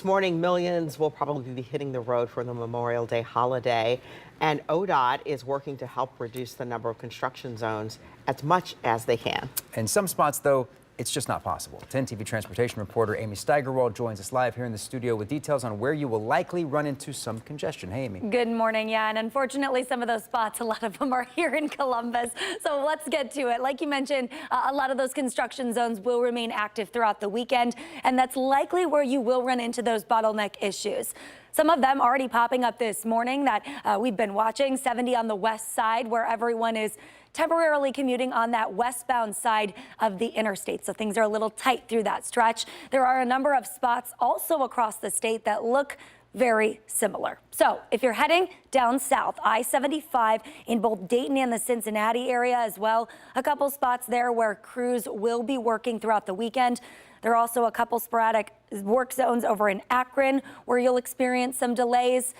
This morning, millions will probably be hitting the road for the Memorial Day holiday, and ODOT is working to help reduce the number of construction zones as much as they can. In some spots, though, it's just not possible. 10 TV transportation reporter Amy Steigerwald joins us live here in the studio with details on where you will likely run into some congestion. Hey, Amy. Good morning. Yeah, and unfortunately, some of those spots, a lot of them are here in Columbus. So let's get to it. Like you mentioned, a lot of those construction zones will remain active throughout the weekend, and that's likely where you will run into those bottleneck issues. Some of them already popping up this morning that we've been watching. 70 on the west side, where everyone is temporarily commuting on that westbound side of the interstate. So things are a little tight through that stretch. There are a number of spots also across the state that look very similar. So if you're heading down south, I-75 in both Dayton and the Cincinnati area as well, a couple spots there where crews will be working throughout the weekend. There are also a couple sporadic work zones over in Akron where you'll experience some delays.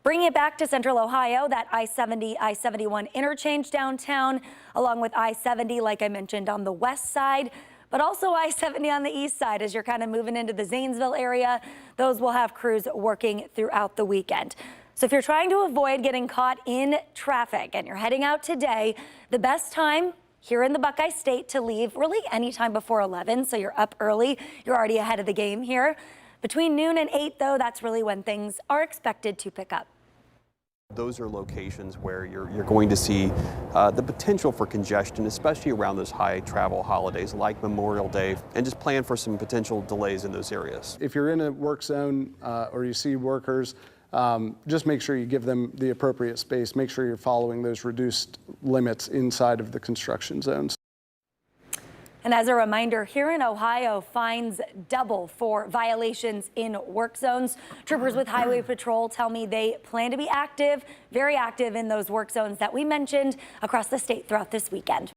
Bringing it back to Central Ohio, that I-70, I-71 interchange downtown, along with I-70, like I mentioned, on the west side, but also I-70 on the east side as you're kind of moving into the Zanesville area. Those will have crews working throughout the weekend. So if you're trying to avoid getting caught in traffic and you're heading out today, the best time here in the Buckeye State to leave really anytime before 11, so you're up early. You're already ahead of the game here. Between noon and 8, though, that's really when things are expected to pick up. Those are locations where you're going to see the potential for congestion, especially around those high travel holidays like Memorial Day, and just plan for some potential delays in those areas. If you're in a work zone or you see workers, just make sure you give them the appropriate space. Make sure you're following those reduced limits inside of the construction zones. And as a reminder, here in Ohio, fines double for violations in work zones. Troopers with Highway Patrol tell me they plan to be active, very active in those work zones that we mentioned across the state throughout this weekend.